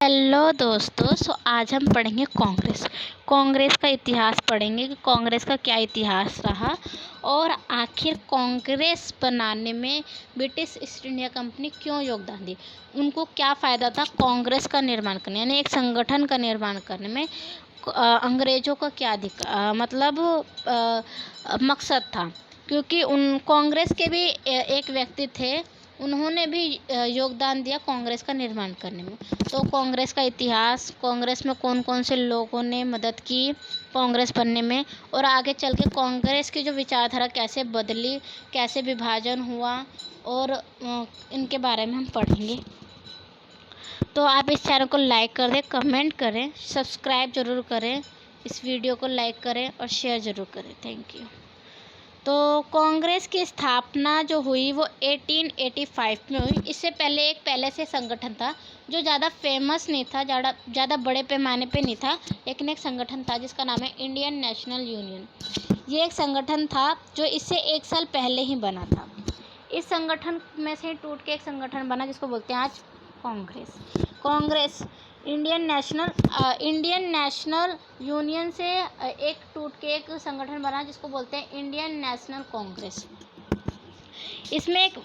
Hello दोस्तों। आज हम पढ़ेंगे कांग्रेस का इतिहास पढ़ेंगे कि कांग्रेस का क्या इतिहास रहा और आखिर कांग्रेस बनाने में ब्रिटिश ईस्ट इंडिया कंपनी क्यों योगदान दी, उनको क्या फ़ायदा था कांग्रेस का निर्माण करने, यानी एक संगठन का निर्माण करने में अंग्रेज़ों का क्या मकसद था। क्योंकि उन कांग्रेस के भी एक व्यक्ति थे, उन्होंने भी योगदान दिया कांग्रेस का निर्माण करने में। तो कांग्रेस का इतिहास, कांग्रेस में कौन कौन से लोगों ने मदद की कांग्रेस बनने में, और आगे चल के कांग्रेस की जो विचारधारा कैसे बदली, कैसे विभाजन हुआ, और इनके बारे में हम पढ़ेंगे। तो आप इस चैनल को लाइक कर दें, कमेंट करें, सब्सक्राइब ज़रूर करें, इस वीडियो को लाइक करें और शेयर ज़रूर करें। Thank you. तो कांग्रेस की स्थापना जो हुई वो 1885 में हुई। इससे पहले से संगठन था जो ज़्यादा फेमस नहीं था, ज़्यादा बड़े पैमाने पे नहीं था, लेकिन एक संगठन था जिसका नाम है इंडियन नेशनल यूनियन। ये एक संगठन था जो इससे 1 साल पहले ही बना था। इस संगठन में से टूट के एक संगठन बना जिसको बोलते हैं आज कांग्रेस। इंडियन नेशनल यूनियन से एक टूट के एक संगठन बना जिसको बोलते हैं इंडियन नेशनल कांग्रेस। इसमें एक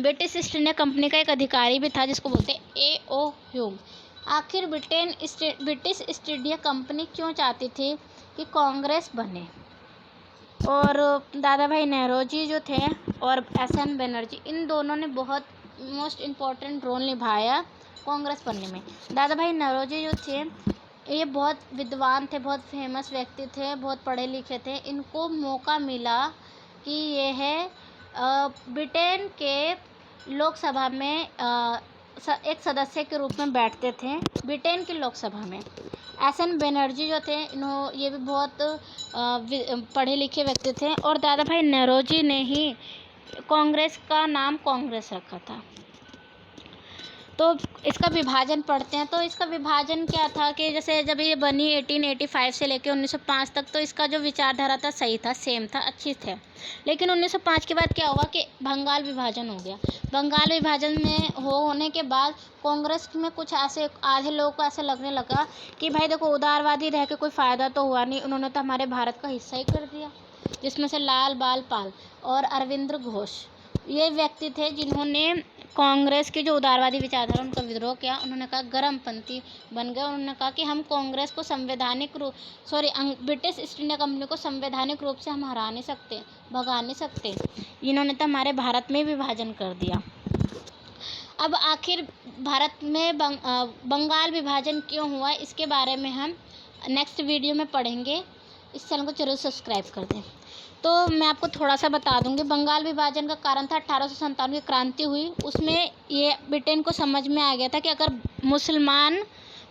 ब्रिटिश ईस्ट इंडिया कंपनी का एक अधिकारी भी था जिसको बोलते हैं A.O. ह्यूम। आखिर ब्रिटिश ईस्ट इंडिया कंपनी क्यों चाहती थी कि कांग्रेस बने, और दादा भाई नौरोजी जो थे और S.N. बनर्जी, इन दोनों ने बहुत मोस्ट इम्पॉर्टेंट रोल निभाया कांग्रेस बनने में। दादा भाई नौरोजी जो थे ये बहुत विद्वान थे, बहुत फेमस व्यक्ति थे, बहुत पढ़े लिखे थे। इनको मौका मिला कि यह ब्रिटेन के लोकसभा में एक सदस्य के रूप में बैठते थे, ब्रिटेन की लोकसभा में। S.N. बनर्जी जो थे ये भी बहुत पढ़े लिखे व्यक्ति थे, और दादा भाई नौरोजी ने ही कांग्रेस का नाम कांग्रेस रखा था। तो इसका विभाजन पढ़ते हैं। तो इसका विभाजन क्या था कि जैसे जब ये बनी 1885 से लेकर 1905 तक, तो इसका जो विचारधारा था सही था, सेम था, अच्छी थे। लेकिन 1905 के बाद क्या हुआ कि बंगाल विभाजन हो गया। बंगाल विभाजन में होने के बाद कांग्रेस में कुछ ऐसे आधे लोगों को ऐसे लगने लगा कि भाई देखो, उदारवादी रह के कोई फ़ायदा तो हुआ नहीं, उन्होंने तो हमारे भारत का हिस्सा ही कर दिया। जिसमें से लाल बाल पाल और अरविंद घोष ये व्यक्ति थे जिन्होंने कांग्रेस की जो उदारवादी विचारधारा उनका विद्रोह किया। उन्होंने कहा गर्मपंथी बन गए। उन्होंने कहा कि हम कांग्रेस को ब्रिटिश ईस्ट इंडिया कंपनी को संवैधानिक रूप से हम हरा नहीं सकते, भगा नहीं सकते, इन्होंने तो हमारे भारत में विभाजन कर दिया। अब आखिर भारत में बंगाल विभाजन क्यों हुआ, इसके बारे में हम नेक्स्ट वीडियो में पढ़ेंगे। इस चैनल को जरूर सब्सक्राइब कर दें। तो मैं आपको थोड़ा सा बता दूंगी। बंगाल विभाजन का कारण था 1857 की क्रांति हुई। उसमें ये ब्रिटेन को समझ में आ गया था कि अगर मुसलमान,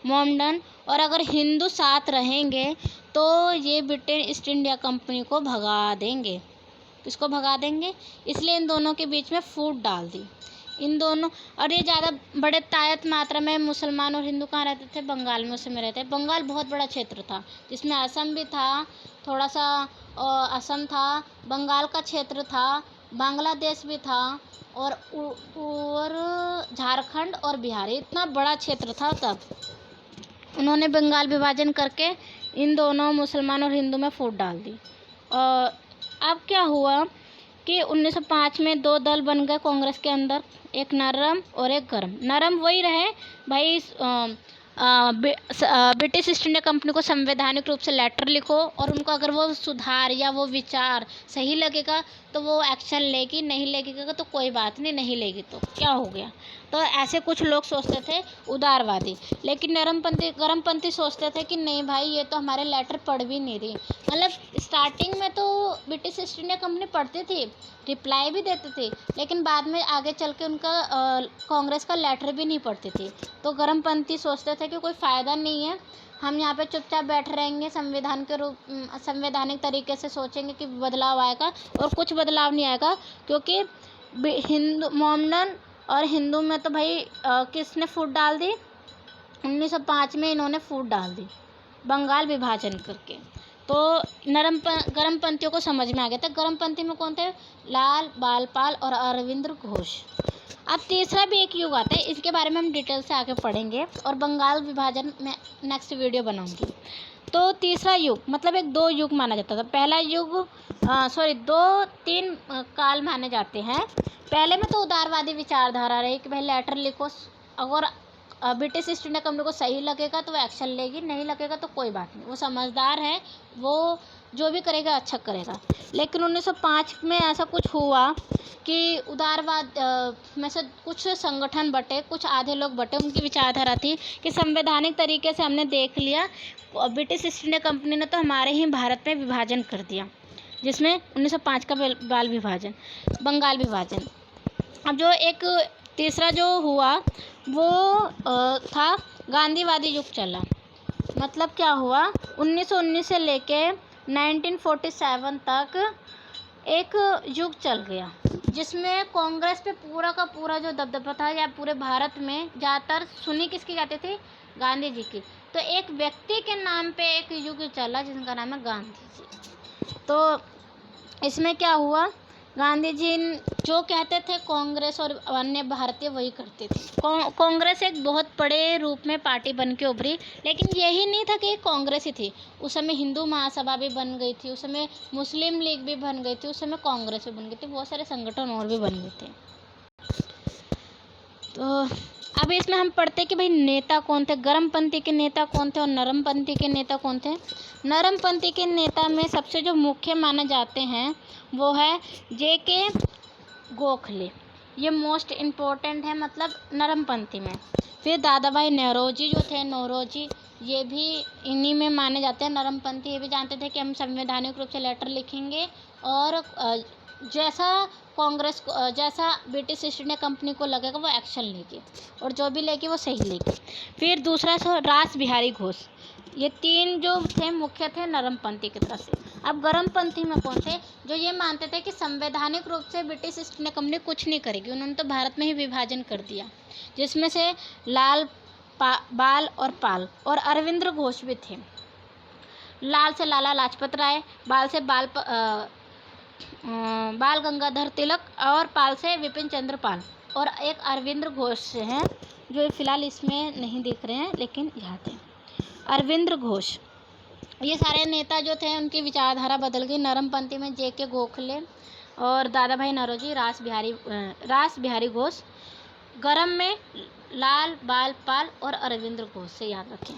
मोमडन और अगर हिंदू साथ रहेंगे तो ये ब्रिटेन ईस्ट इंडिया कंपनी को भगा देंगे। इसको भगा देंगे, इसलिए इन दोनों के बीच में फूट डाल दी। इन दोनों, और ये ज़्यादा बड़े तायत मात्रा में मुसलमान और हिंदू कहाँ रहते थे? बंगाल में, उसी में रहते। बंगाल बहुत बड़ा क्षेत्र था जिसमें असम भी था, थोड़ा सा असम था, बंगाल का क्षेत्र था, बांग्लादेश भी था, और झारखंड और बिहार, इतना बड़ा क्षेत्र था। तब उन्होंने बंगाल विभाजन करके इन दोनों मुसलमान और हिंदू में फूट डाल दी। अब क्या हुआ कि 1905 में 2 दल बन गए कांग्रेस के अंदर, एक नरम और एक गरम। नरम वही रहे भाई, ब्रिटिश ईस्ट इंडिया कंपनी को संवैधानिक रूप से लेटर लिखो, और उनको अगर वो सुधार या वो विचार सही लगेगा तो वो एक्शन लेगी, नहीं लगेगा तो कोई बात नहीं, नहीं लेगी तो क्या हो गया। तो ऐसे कुछ लोग सोचते थे उदारवादी। लेकिन गर्मपंथी सोचते थे कि नहीं भाई, ये तो हमारे लेटर पढ़ भी नहीं रही। मतलब स्टार्टिंग में तो ब्रिटिश ईस्ट इंडिया कंपनी पढ़ती थी, रिप्लाई भी देती थी, लेकिन बाद में आगे चल के उनका कांग्रेस का लेटर भी नहीं पढ़ती थी। तो गर्मपंथी सोचते थे कि कोई फ़ायदा नहीं है, हम यहाँ पे चुपचाप बैठे रहेंगे, संवैधानिक तरीके से सोचेंगे कि बदलाव आएगा, और कुछ बदलाव नहीं आएगा। क्योंकि हिंदू, मोमडन और हिंदू में तो भाई किसने फूट डाल दी? 1905 में इन्होंने फूट डाल दी बंगाल विभाजन करके। तो गर्मपंथियों को समझ में आ गया था। गर्मपंथी में कौन थे? लाल बाल पाल और अरविंद घोष। अब तीसरा भी एक युग आता है, इसके बारे में हम डिटेल से आगे पढ़ेंगे और बंगाल विभाजन में नेक्स्ट वीडियो बनाऊंगी। तो तीसरा युग मतलब एक दो युग माना जाता था। पहला युग दो तीन काल माने जाते हैं। पहले में तो उदारवादी विचारधारा रही कि भाई लेटर लिखो, अगर ब्रिटिश ईस्ट इंडिया कंपनी को सही लगेगा तो वो एक्शन लेगी, नहीं लगेगा तो कोई बात नहीं, वो समझदार है, वो जो भी करेगा अच्छा करेगा। लेकिन 1905 में ऐसा कुछ हुआ कि उदारवाद में से कुछ संगठन बटे, कुछ आधे लोग बटे, उनकी विचारधारा थी कि संवैधानिक तरीके से हमने देख लिया, ब्रिटिश ईस्ट इंडिया कंपनी ने तो हमारे ही भारत में विभाजन कर दिया, जिसमें 1905 का बंगाल विभाजन। अब जो एक तीसरा जो हुआ वो था गांधीवादी युग चला। मतलब क्या हुआ, 1919 से लेके 1947 तक एक युग चल गया, जिसमें कांग्रेस पे पूरा का पूरा जो दबदबा था, या पूरे भारत में ज़्यादातर सुनी किसकी जाती थी, गांधी जी की। तो एक व्यक्ति के नाम पे एक युग चला जिसका नाम है गांधी जी। तो इसमें क्या हुआ, गांधी जी जो कहते थे कांग्रेस और अन्य भारतीय वही करते थे। कांग्रेस एक बहुत बड़े रूप में पार्टी बन के उभरी, लेकिन यही नहीं था कि कांग्रेस ही थी। उस समय हिंदू महासभा भी बन गई थी, उस समय मुस्लिम लीग भी बन गई थी, उस समय कांग्रेस भी बन गई थी, बहुत सारे संगठन और भी बन गए थे। तो अब इसमें हम पढ़ते कि भाई नेता कौन थे, गर्मपंथी के नेता कौन थे और नरमपंथी के नेता कौन थे। नरमपंथी के नेता में सबसे जो मुख्य माने जाते हैं वो है जे.के. गोखले, ये मोस्ट इम्पोर्टेंट है, मतलब नरमपंथी में। फिर दादा भाई नौरोजी जो थे, नौरोजी, ये भी इन्हीं में माने जाते हैं नरमपंथी। ये भी जानते थे कि हम संवैधानिक रूप से लेटर लिखेंगे और जैसा कांग्रेस को, जैसा ब्रिटिश ईस्ट इंडिया कंपनी को लगेगा वो एक्शन लेगी, और जो भी लेगी वो सही लेगी। फिर दूसरा रास बिहारी घोष। ये तीन जो थे मुख्य थे नरमपंथी की तरफ से। अब गर्मपंथी में कौन थे, जो ये मानते थे कि संवैधानिक रूप से ब्रिटिश ईस्ट इंडिया कंपनी कुछ नहीं करेगी, उन्होंने तो भारत में ही विभाजन कर दिया, जिसमें से बाल और पाल और अरविंद घोष भी थे। लाल से लाला लाजपत राय, बाल से बाल गंगाधर तिलक और पाल से विपिन चंद्र पाल, और एक अरविंद घोष हैं जो फिलहाल इसमें नहीं दिख रहे हैं लेकिन यहाँ थे, अरविंद घोष। ये सारे नेता जो थे उनकी विचारधारा बदल गई। नरमपंथी में जे.के. गोखले और दादा भाई नौरोजी, रास बिहारी घोष। गरम में लाल बाल पाल और अरविंद घोष, से याद रखें।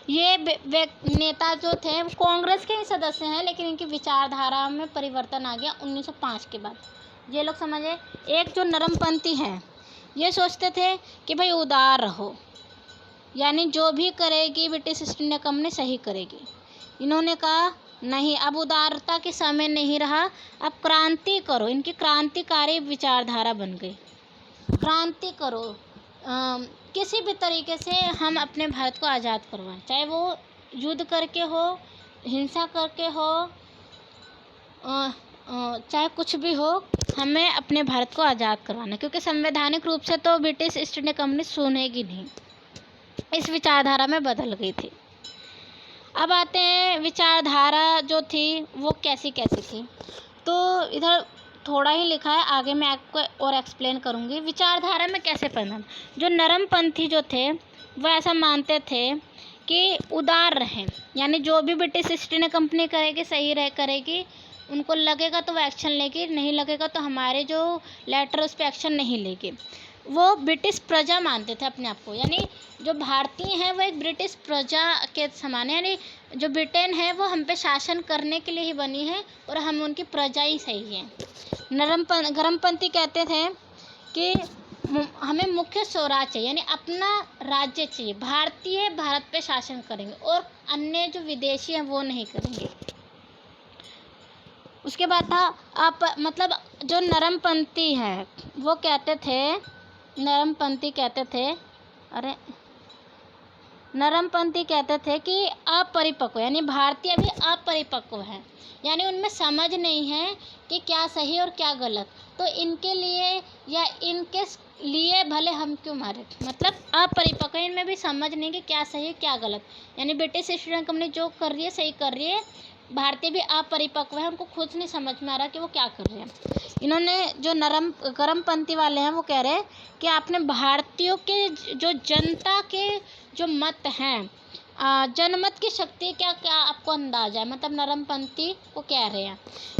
ये नेता जो थे कांग्रेस के ही सदस्य हैं, लेकिन इनकी विचारधारा में परिवर्तन आ गया 1905 के बाद। ये लोग समझे, एक जो नरमपंथी हैं ये सोचते थे कि भाई उदार रहो, यानी जो भी करेगी ब्रिटिश ईस्ट इंडिया कंपनी सही करेगी। इन्होंने कहा नहीं, अब उदारता के समय नहीं रहा, अब क्रांति करो। इनकी क्रांतिकारी विचारधारा बन गई, क्रांति करो, किसी भी तरीके से हम अपने भारत को आज़ाद करवाएं, चाहे वो युद्ध करके हो, हिंसा करके हो, चाहे कुछ भी हो, हमें अपने भारत को आज़ाद करवाना, क्योंकि संवैधानिक रूप से तो ब्रिटिश ईस्ट इंडिया कंपनी सुनेगी नहीं। इस विचारधारा में बदल गई थी। अब आते हैं विचारधारा जो थी वो कैसी कैसी थी। तो इधर थोड़ा ही लिखा है, आगे मैं आपको और एक्सप्लेन करूँगी विचारधारा में कैसे पढ़ना। जो नरमपंथी जो थे वो ऐसा मानते थे कि उदार रहें, यानी जो भी ब्रिटिश ईस्ट इंडिया कंपनी करेगी सही करेगी, उनको लगेगा तो वो एक्शन लेगी, नहीं लगेगा तो हमारे जो लेटर उस पर एक्शन नहीं लेगी। वो ब्रिटिश प्रजा मानते थे अपने आप को, यानी जो भारतीय हैं वो एक ब्रिटिश प्रजा के समान है, यानी जो ब्रिटेन है वो हम पे शासन करने के लिए ही बनी है और हम उनकी प्रजा ही सही है। गर्मपंथी कहते थे कि हमें मुख्य स्वराज चाहिए, यानी अपना राज्य चाहिए, भारतीय भारत पे शासन करेंगे और अन्य जो विदेशी हैं वो नहीं करेंगे। उसके बाद था मतलब जो नरमपंथी है वो कहते थे, नरमपंथी कहते थे कि अपरिपक्व, यानी भारतीय अभी अपरिपक्व है, यानी उनमें समझ नहीं है कि क्या सही और क्या गलत, तो इनके लिए या इनके लिए भले हम क्यों मारे, मतलब अपरिपक्व, इनमें भी समझ नहीं कि क्या सही क्या गलत, यानी ब्रिटिश ईस्ट इंडिया कंपनी जो कर रही है सही कर रही है, भारतीय भी अपरिपक्व है, उनको खुद नहीं समझ में आ रहा कि वो क्या कर रहे हैं। इन्होंने जो गर्मपंथी वाले हैं वो कह रहे हैं कि आपने भारतीयों के जो जनता के जो मत हैं, जनमत की शक्ति क्या क्या आपको अंदाजा है। मतलब नरमपंथी वो कह रहे हैं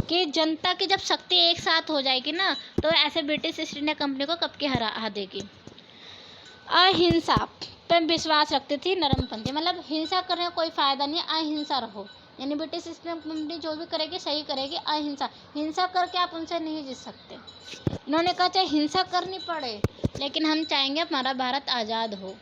कि जनता की जब शक्ति एक साथ हो जाएगी ना, तो ऐसे ब्रिटिश ईस्ट इंडिया कंपनी को कब के हरा देगी। अहिंसा पर विश्वास रखती थी नरमपंथी, मतलब हिंसा करने का कोई फ़ायदा नहीं है, अहिंसा रहो। यानी ब्रिटिश ईस्ट इंडिया कंपनी जो भी करेगी सही करेगी, अहिंसा, हिंसा करके आप उनसे नहीं जीत सकते। इन्होंने कहा चाहे हिंसा करनी पड़े, लेकिन हम चाहेंगे हमारा भारत आज़ाद हो।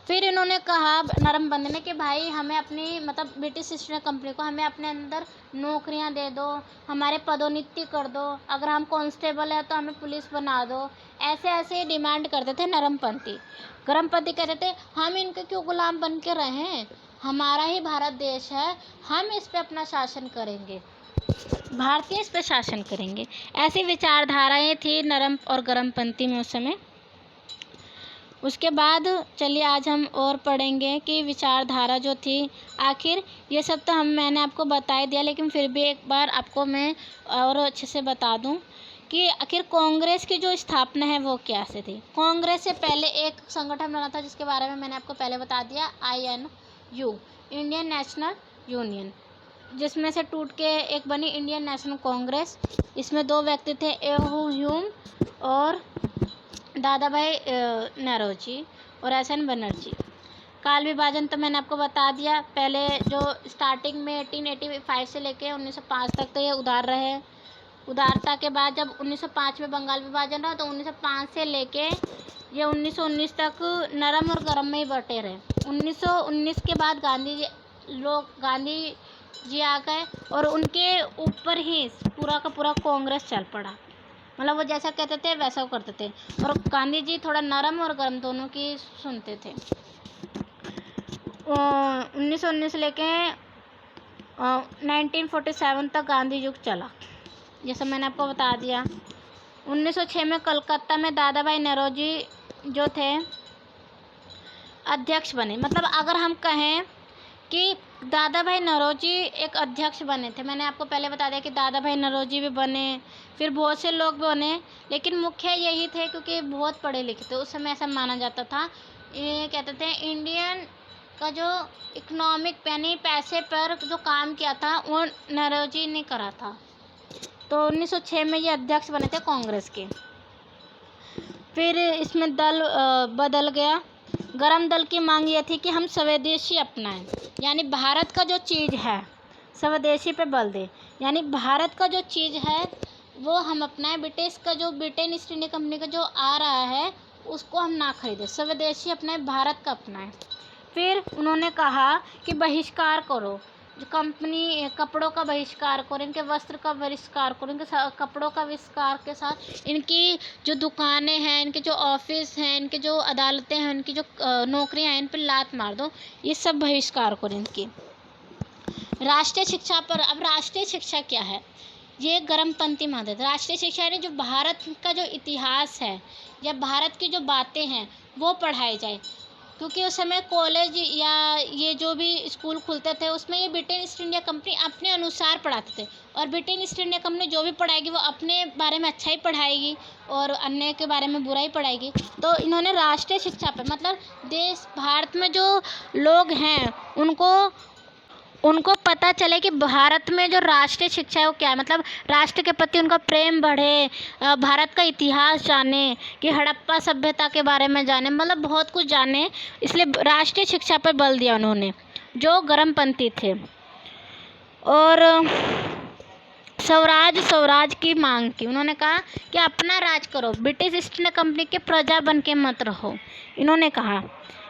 फिर इन्होंने कहा नरमपंथी ने कि भाई हमें अपनी मतलब ब्रिटिश ईस्ट इंडिया कंपनी को हमें अपने अंदर नौकरियां दे दो, हमारे पदोन्नति कर दो, अगर हम कांस्टेबल है तो हमें पुलिस बना दो। ऐसे ऐसे डिमांड करते थे नरमपंथी। गर्मपंथी कहते थे हम इनके क्यों गुलाम बन के रहें, हमारा ही भारत देश है, हम इस पर अपना शासन करेंगे, भारतीय इस पर शासन करेंगे। ऐसी विचारधाराएँ थी नरम और गर्मपंथी में उस समय। उसके बाद चलिए आज हम और पढ़ेंगे कि विचारधारा जो थी, आखिर ये सब तो मैंने आपको बता ही दिया, लेकिन फिर भी एक बार आपको मैं और अच्छे से बता दूं कि आखिर कांग्रेस की जो स्थापना है वो कैसे थी। कांग्रेस से पहले एक संगठन बना था जिसके बारे में मैंने आपको पहले बता दिया, INU, इंडियन नेशनल यूनियन, जिसमें से टूट के एक बनी इंडियन नेशनल कांग्रेस। इसमें 2 व्यक्ति थे, ह्यूम और दादा भाई नौरोजी और SN बनर्जी। काल विभाजन तो मैंने आपको बता दिया, पहले जो स्टार्टिंग में 1885 से लेके 1905 तक तो ये उदार रहे। उदारता के बाद जब 1905 में बंगाल विभाजन रहा तो 1905 से लेके ये 1919 तक नरम और गरम में ही बटे रहे। 1919 के बाद गांधी जी आ गए और उनके ऊपर ही पूरा का पूरा कांग्रेस चल पड़ा। मतलब वो जैसा कहते थे वैसा वो करते थे, और गांधी जी थोड़ा नरम और गर्म दोनों की सुनते थे। 1919 लेके 1947 तक गांधी युग चला, जैसा मैंने आपको बता दिया। 1906 में कलकत्ता में दादा भाई नौरोजी जो थे अध्यक्ष बने। मतलब अगर हम कहें कि दादा भाई नौरोजी एक अध्यक्ष बने थे, मैंने आपको पहले बता दिया कि दादा भाई नौरोजी भी बने, फिर बहुत से लोग बने, लेकिन मुख्य यही थे क्योंकि बहुत पढ़े लिखे थे। उस समय ऐसा माना जाता था, ये कहते थे इंडियन का जो इकोनॉमिक यानी पैसे पर जो काम किया था वो नौरोजी ने करा था। तो 1906 में ये अध्यक्ष बने थे कांग्रेस के। फिर इसमें दल बदल गया। गरम दल की मांग ये थी कि हम स्वदेशी अपनाएं, यानी भारत का जो चीज़ है स्वदेशी पे बल दे, यानी भारत का जो चीज़ है वो हम अपनाएं, ब्रिटेन ईस्ट इंडिया कंपनी का जो आ रहा है उसको हम ना खरीदें, स्वदेशी अपनाएं, भारत का अपनाएं। फिर उन्होंने कहा कि बहिष्कार करो, जो कंपनी कपड़ों का बहिष्कार करो, इनके वस्त्र का बहिष्कार करो, इनके कपड़ों का बहिष्कार के साथ इनकी जो दुकानें हैं, इनके जो ऑफिस हैं, इनके जो अदालतें हैं, इनकी जो नौकरियां हैं, इन पर लात मार दो, ये सब बहिष्कार करो इनकी। राष्ट्रीय शिक्षा पर, अब राष्ट्रीय शिक्षा क्या है, ये गर्मपंथी मानते थे। राष्ट्रीय शिक्षा यानी जो भारत का जो इतिहास है या भारत की जो बातें हैं वो पढ़ाई जाए, क्योंकि उस समय कॉलेज या ये जो भी स्कूल खुलते थे उसमें ये ब्रिटेन ईस्ट इंडिया कंपनी अपने अनुसार पढ़ाते थे, और ब्रिटेन ईस्ट इंडिया कंपनी जो भी पढ़ाएगी वो अपने बारे में अच्छा ही पढ़ाएगी और अन्य के बारे में बुरा ही पढ़ाएगी। तो इन्होंने राष्ट्रीय शिक्षा पे, मतलब देश भारत में जो लोग हैं उनको पता चले कि भारत में जो राष्ट्रीय शिक्षा है वो क्या है, मतलब राष्ट्र के प्रति उनका प्रेम बढ़े, भारत का इतिहास जाने, कि हड़प्पा सभ्यता के बारे में जाने, मतलब बहुत कुछ जाने, इसलिए राष्ट्रीय शिक्षा पर बल दिया उन्होंने, जो गर्मपंथी थे। और स्वराज की मांग की, उन्होंने कहा कि अपना राज करो, ब्रिटिश ईस्ट इंडिया कंपनी के प्रजा बन के मत रहो। इन्होंने कहा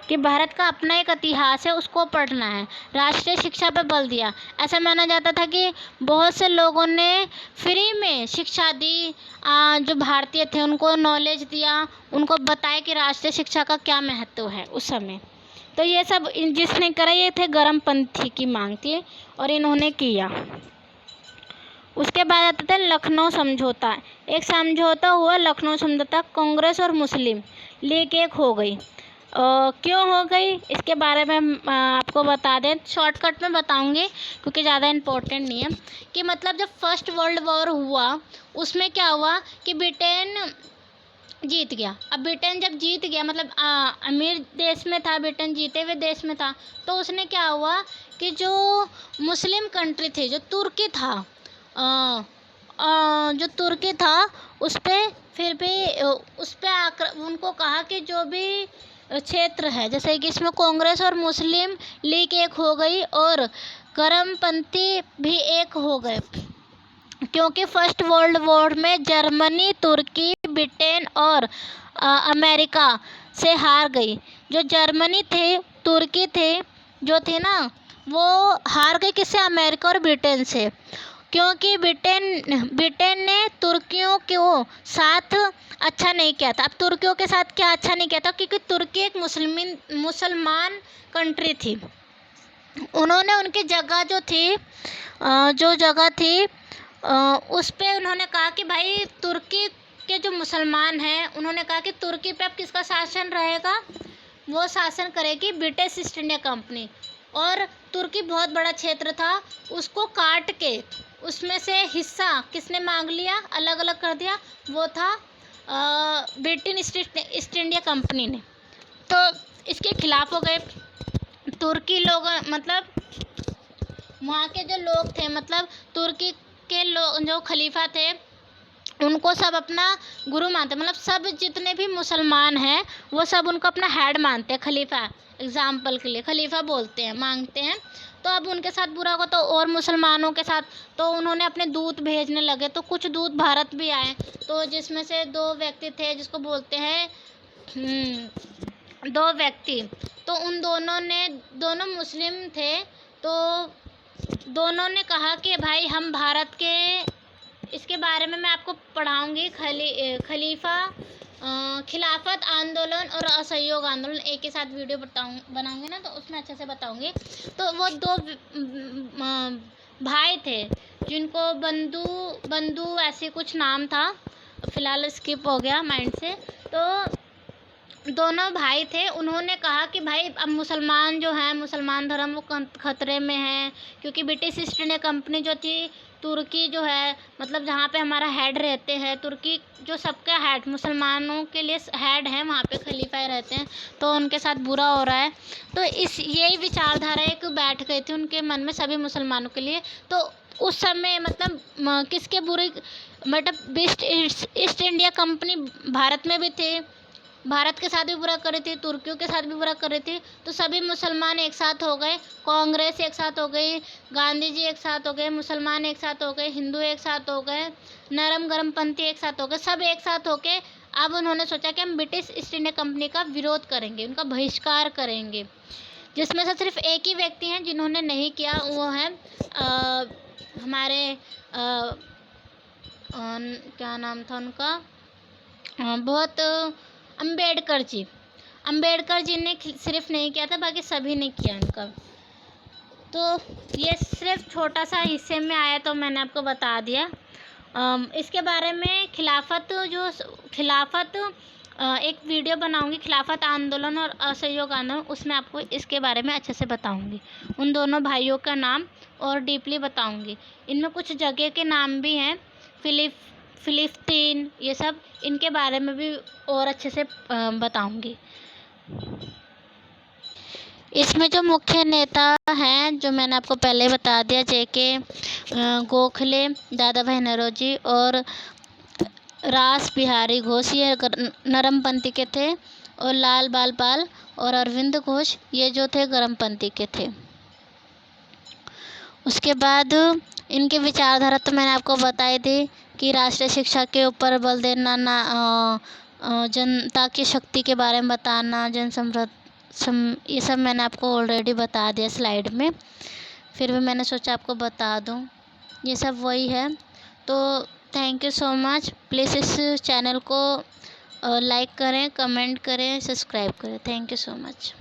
कि भारत का अपना एक इतिहास है उसको पढ़ना है, राष्ट्रीय शिक्षा पर बल दिया। ऐसा माना जाता था कि बहुत से लोगों ने फ्री में शिक्षा दी, जो भारतीय थे उनको नॉलेज दिया, उनको बताया कि राष्ट्रीय शिक्षा का क्या महत्व है उस समय। तो ये सब जिसने करा ये थे गर्मपंथी की मांग थी और इन्होंने किया। उसके बाद आता था लखनऊ समझौता। एक समझौता हुआ लखनऊ समझौता, कांग्रेस और मुस्लिम लीग एक हो गई। क्यों हो गई इसके बारे में हम आपको बता दें, शॉर्टकट में बताऊंगी क्योंकि ज़्यादा इम्पोर्टेंट नहीं है। कि मतलब जब फर्स्ट वर्ल्ड वॉर हुआ उसमें क्या हुआ कि ब्रिटेन जीत गया। अब ब्रिटेन जब जीत गया मतलब अमीर देश में था, ब्रिटेन जीते हुए देश में था, तो उसने क्या हुआ कि जो मुस्लिम कंट्री थे, जो तुर्की था, जो तुर्की था उस पे फिर भी उस पे उनको कहा कि जो भी क्षेत्र है, जैसे कि इसमें कांग्रेस और मुस्लिम लीग एक हो गई और गर्मपंथी भी एक हो गए, क्योंकि फर्स्ट वर्ल्ड वॉर में जर्मनी, तुर्की, ब्रिटेन और अमेरिका से हार गई। जो जर्मनी थे, तुर्की थे, जो थे ना, वो हार गए किससे? अमेरिका और ब्रिटेन से। क्योंकि ब्रिटेन ने तुर्कियों को साथ अच्छा नहीं किया था। अब तुर्कियों के साथ क्या अच्छा नहीं किया था? क्योंकि तुर्की एक मुसलमान कंट्री थी। उन्होंने उनकी जगह जो जगह थी उस पे उन्होंने कहा कि भाई तुर्की के जो मुसलमान हैं, उन्होंने कहा कि तुर्की पे अब किसका शासन रहेगा? वो शासन करेगी ब्रिटिश ईस्ट इंडिया कंपनी। और तुर्की बहुत बड़ा क्षेत्र था, उसको काट के उसमें से हिस्सा किसने मांग लिया, अलग अलग कर दिया? वो था ब्रिटिश ईस्ट इंडिया कंपनी ने। तो इसके खिलाफ हो गए तुर्की लोग, मतलब वहाँ के जो लोग थे, मतलब तुर्की के लोग जो खलीफा थे उनको सब अपना गुरु मानते, मतलब सब जितने भी मुसलमान हैं वो सब उनको अपना हेड मानते हैं, खलीफा। एग्जाम्पल के लिए खलीफा बोलते हैं, मांगते हैं। तो अब उनके साथ बुरा होगा तो और मुसलमानों के साथ तो उन्होंने अपने दूत भेजने लगे। तो कुछ दूत भारत भी आए, तो जिसमें से 2 व्यक्ति थे जिसको बोलते हैं 2 व्यक्ति। तो उन दोनों मुस्लिम थे, तो दोनों ने कहा कि भाई हम भारत के, इसके बारे में मैं आपको पढ़ाऊँगी, खिलाफत आंदोलन और असहयोग आंदोलन एक ही साथ वीडियो बनाऊँगी ना, तो उसमें अच्छे से बताऊँगी। तो वो 2 भाई थे जिनको बंधु ऐसे कुछ नाम था, फ़िलहाल स्किप हो गया माइंड से। तो दोनों भाई थे, उन्होंने कहा कि भाई अब मुसलमान जो हैं, मुसलमान धर्म वो खतरे में है, क्योंकि ब्रिटिश ईस्ट इंडिया कंपनी जो थी, तुर्की जो है, मतलब जहाँ पे हमारा हेड रहते हैं, तुर्की जो सबका हेड मुसलमानों के लिए हेड है, वहाँ पे खलीफा रहते हैं, तो उनके साथ बुरा हो रहा है। तो यही विचारधारा एक बैठ गई थी उनके मन में, सभी मुसलमानों के लिए। तो उस समय मतलब किसके बुरे, मतलब ईस्ट इंडिया कंपनी भारत में भी थे, भारत के साथ भी बुरा कर रही थी, तुर्कियों के साथ भी बुरा कर रही थी। तो सभी मुसलमान एक साथ हो गए, कांग्रेस एक साथ हो गई, गांधी जी एक साथ हो गए, मुसलमान एक साथ हो गए, हिंदू एक साथ हो गए, नरम गरमपंथी एक साथ हो गए, सब एक साथ होके अब उन्होंने सोचा कि हम ब्रिटिश ईस्ट इंडिया कंपनी का विरोध करेंगे, उनका बहिष्कार करेंगे। जिसमें से सिर्फ एक ही व्यक्ति हैं जिन्होंने नहीं किया, वो है हमारे क्या नाम था उनका, बहुत अम्बेडकर जी ने सिर्फ नहीं किया था, बाकी सभी ने किया उनका। तो ये सिर्फ छोटा सा हिस्से में आया, तो मैंने आपको बता दिया। इसके बारे में एक वीडियो बनाऊंगी, खिलाफत आंदोलन और असहयोग आंदोलन, उसमें आपको इसके बारे में अच्छे से बताऊंगी, उन दोनों भाइयों का नाम और डीपली बताऊंगी। इनमें कुछ जगह के नाम भी हैं, फिलिस्तीन, ये सब, इनके बारे में भी और अच्छे से बताऊंगी। इसमें जो मुख्य नेता हैं, जो मैंने आपको पहले बता दिया, जेके गोखले, दादा भाई नौरोजी और रास बिहारी घोष, ये नरमपंथी के थे, और लाल बाल पाल और अरविंद घोष, ये जो थे गर्मपंथी के थे। उसके बाद इनकी विचारधारा तो मैंने आपको बताई थी कि राष्ट्रीय शिक्षा के ऊपर बल देना, जनता की शक्ति के बारे में बताना, ये सब मैंने आपको ऑलरेडी बता दिया स्लाइड में, फिर भी मैंने सोचा आपको बता दूं, ये सब वही है। तो thank you so much. Please इस चैनल को लाइक करें, कमेंट करें, सब्सक्राइब करें। Thank you so much.